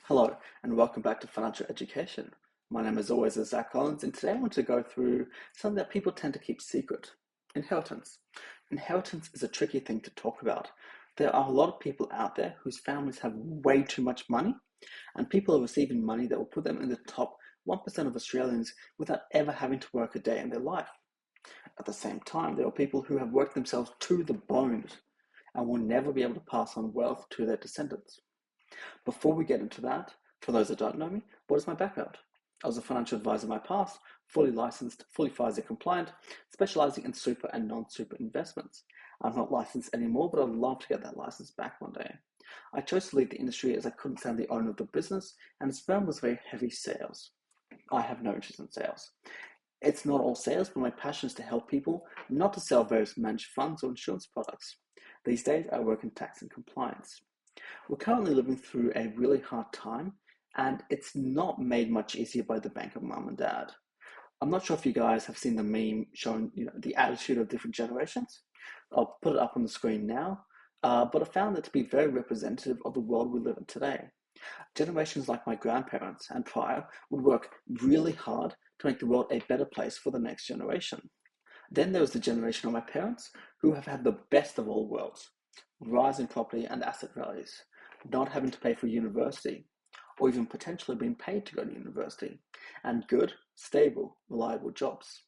Hello, and welcome back to Financial Education. My name, as always, is Zach Collins, and today I want to go through something that people tend to keep secret: inheritance. Inheritance is a tricky thing to talk about. There are a lot of people out there whose families have way too much money, and people are receiving money that will put them in the top 1% of Australians without ever having to work a day in their life. At the same time, there are people who have worked themselves to the bones and will never be able to pass on wealth to their descendants. Before we get into that, for those that don't know me, what is my background? I was a financial advisor in my past, fully licensed, fully FISA compliant, specializing in super and non-super investments. I'm not licensed anymore, but I'd love to get that license back one day. I chose to leave the industry as I couldn't stand the owner of the business, and his firm was very heavy sales. I have no interest in sales. It's not all sales, but my passion is to help people, not to sell various managed funds or insurance products. These days, I work in tax and compliance. We're currently living through a really hard time, and it's not made much easier by the bank of mum and dad. I'm not sure if you guys have seen the meme showing, the attitude of different generations. I'll put it up on the screen now, but I found it to be very representative of the world we live in today. Generations like my grandparents and prior would work really hard to make the world a better place for the next generation. Then there was the generation of my parents who have had the best of all worlds: rising property and asset values, not having to pay for university, or even potentially being paid to go to university, and good, stable, reliable jobs.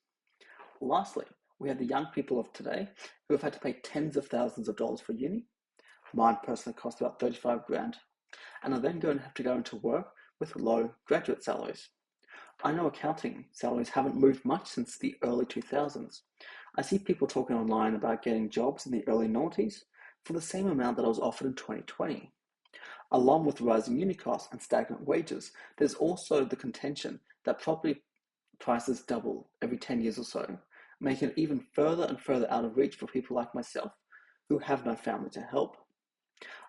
Lastly, we have the young people of today who have had to pay tens of thousands of dollars for uni. Mine personally cost about 35 grand, and are then going to have to go into work with low graduate salaries. I know accounting salaries haven't moved much since the early 2000s. I see people talking online about getting jobs in the early noughties for the same amount that I was offered in 2020. Along with rising uni costs and stagnant wages, there's also the contention that property prices double every 10 years or so, making it even further and further out of reach for people like myself who have no family to help.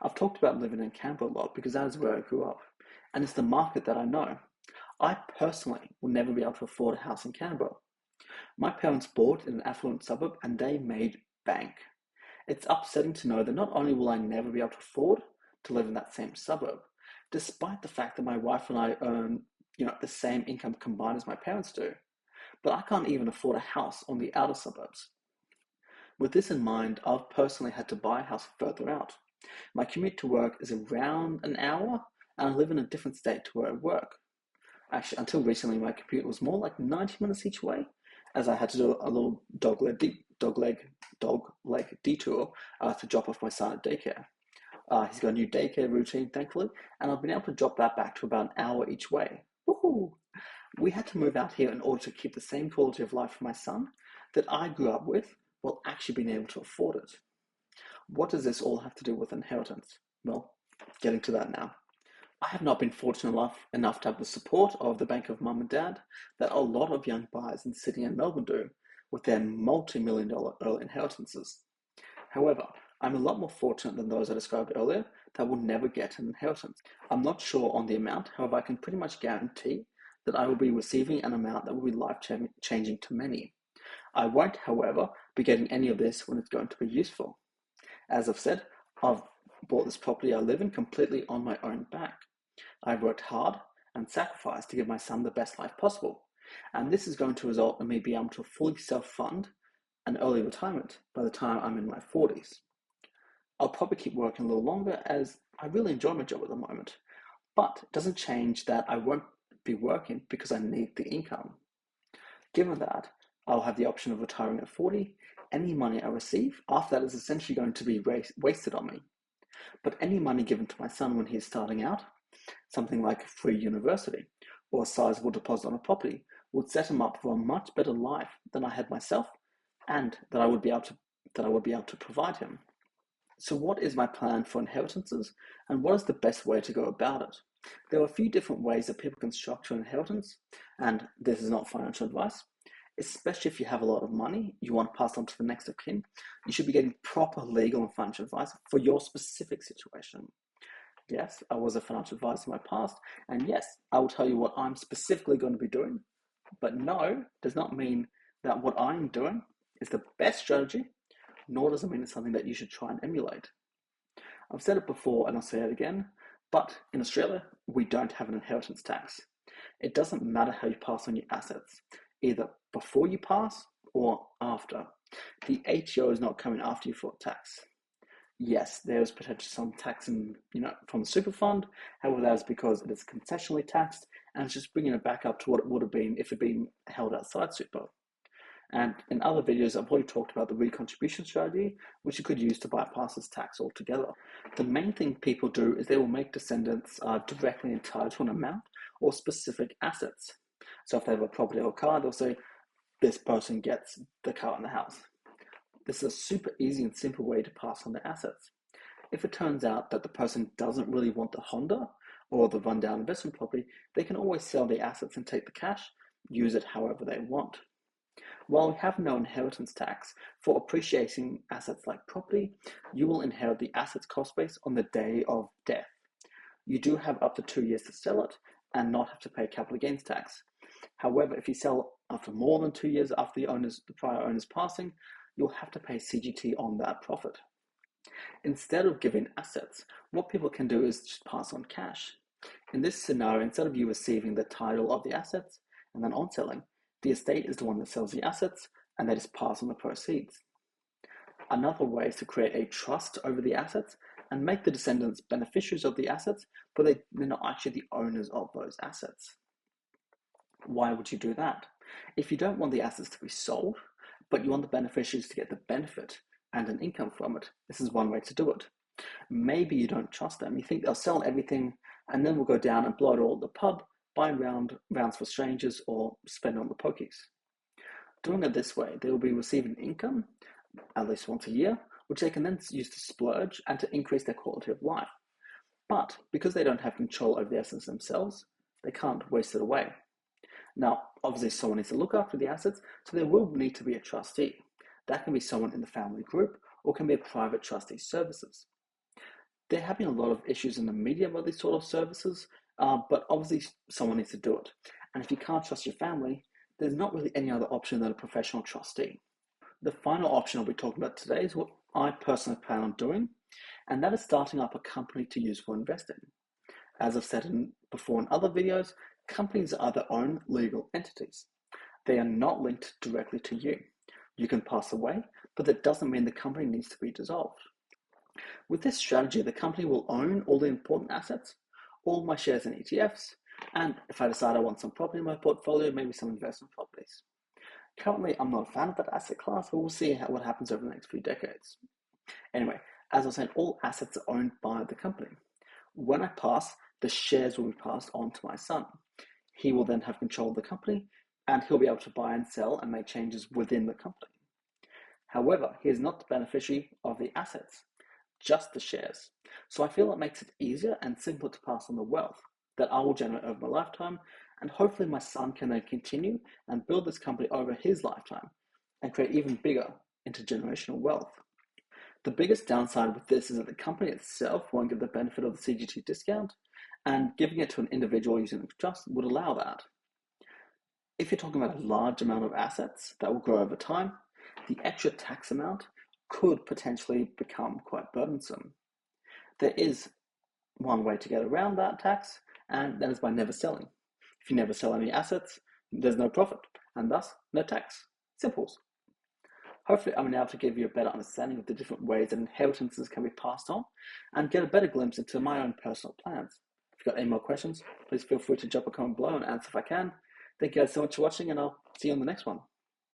I've talked about living in Canberra a lot because that is where I grew up, and it's the market that I know. I personally will never be able to afford a house in Canberra. My parents bought in an affluent suburb and they made bank. It's upsetting to know that not only will I never be able to afford to live in that same suburb, despite the fact that my wife and I earn, the same income combined as my parents do, but I can't even afford a house on the outer suburbs. With this in mind, I've personally had to buy a house further out. My commute to work is around an hour, and I live in a different state to where I work. Actually, until recently, my commute was more like 90 minutes each way, as I had to do a little dog leg detour to drop off my son at daycare. He's got a new daycare routine, thankfully, and I've been able to drop that back to about an hour each way. Woohoo! We had to move out here in order to keep the same quality of life for my son that I grew up with while actually being able to afford it. What does this all have to do with inheritance? Well, getting to that now. I have not been fortunate enough to have the support of the bank of mum and dad that a lot of young buyers in Sydney and Melbourne do with their multi-million dollar early inheritances. However, I'm a lot more fortunate than those I described earlier that will never get an inheritance. I'm not sure on the amount, however, I can pretty much guarantee that I will be receiving an amount that will be life-changing to many. I won't, however, be getting any of this when it's going to be useful. As I've said, I've bought this property I live in completely on my own back. I've worked hard and sacrificed to give my son the best life possible, and this is going to result in me being able to fully self-fund an early retirement by the time I'm in my 40s. I'll probably keep working a little longer as I really enjoy my job at the moment, but it doesn't change that I won't be working because I need the income. Given that, I'll have the option of retiring at 40. Any money I receive after that is essentially going to be wasted on me. But any money given to my son when he's starting out, something like a free university or a sizable deposit on a property, would set him up for a much better life than I had myself, and that I would be able to provide him. So, what is my plan for inheritances, and what is the best way to go about it? There are a few different ways that people can structure inheritance, and this is not financial advice. Especially if you have a lot of money you want to pass on to the next of kin, you should be getting proper legal and financial advice for your specific situation. Yes, I was a financial advisor in my past, and yes, I will tell you what I'm specifically going to be doing. But no does not mean that what I'm doing is the best strategy, nor does it mean it's something that you should try and emulate. I've said it before and I'll say it again. But in Australia, we don't have an inheritance tax. It doesn't matter how you pass on your assets, either before you pass or after. The ATO is not coming after you for tax. Yes, there's potentially some tax from the super fund. However, that is because it is concessionally taxed and it's just bringing it back up to what it would have been if it had been held outside super. And in other videos, I've already talked about the recontribution strategy, which you could use to bypass this tax altogether. The main thing people do is they will make descendants directly entitled to an amount or specific assets. So if they have a property or a car, they'll say, this person gets the car and the house. This is a super easy and simple way to pass on their assets. If it turns out that the person doesn't really want the Honda or the rundown investment property, they can always sell the assets and take the cash, use it however they want. While we have no inheritance tax for appreciating assets like property, you will inherit the assets cost base on the day of death. You do have up to 2 years to sell it and not have to pay capital gains tax. However, if you sell after more than 2 years after the prior owner's passing, you'll have to pay CGT on that profit. Instead of giving assets, what people can do is just pass on cash. In this scenario, instead of you receiving the title of the assets and then on selling, the estate is the one that sells the assets and they just pass on the proceeds. Another way is to create a trust over the assets and make the descendants beneficiaries of the assets, but they're not actually the owners of those assets. Why would you do that? If you don't want the assets to be sold, but you want the beneficiaries to get the benefit and an income from it, this is one way to do it. Maybe you don't trust them. You think they'll sell everything and then we'll go down and blow it all at the pub, buy rounds for strangers, or spend on the pokies. Doing it this way, they will be receiving income at least once a year, which they can then use to splurge and to increase their quality of life. But because they don't have control over the assets themselves, they can't waste it away. Now, obviously, someone needs to look after the assets, so there will need to be a trustee. That can be someone in the family group or can be a private trustee services. There have been a lot of issues in the media about these sort of services, but obviously someone needs to do it. And if you can't trust your family, there's not really any other option than a professional trustee. The final option I'll be talking about today is what I personally plan on doing, and that is starting up a company to use for investing. As I've said before in other videos, companies are their own legal entities. They are not linked directly to you. You can pass away, but that doesn't mean the company needs to be dissolved. With this strategy, the company will own all the important assets, all my shares in ETFs, and if I decide I want some property in my portfolio, maybe some investment properties. Currently, I'm not a fan of that asset class, but we'll see what happens over the next few decades. Anyway, as I was saying, all assets are owned by the company. When I pass, the shares will be passed on to my son. He will then have control of the company, and he'll be able to buy and sell and make changes within the company. However, he is not the beneficiary of the assets, just the shares. So I feel it makes it easier and simpler to pass on the wealth that I will generate over my lifetime, and hopefully my son can then continue and build this company over his lifetime and create even bigger intergenerational wealth. The biggest downside with this is that the company itself won't get the benefit of the CGT discount, and giving it to an individual using a trust would allow that. If you're talking about a large amount of assets that will grow over time, the extra tax amount could potentially become quite burdensome. There is one way to get around that tax, and that is by never selling. If you never sell any assets, there's no profit, and thus no tax. Simples. Hopefully, I'm able to give you a better understanding of the different ways that inheritances can be passed on and get a better glimpse into my own personal plans. If you've got any more questions, please feel free to drop a comment below and answer if I can. Thank you guys so much for watching, and I'll see you on the next one.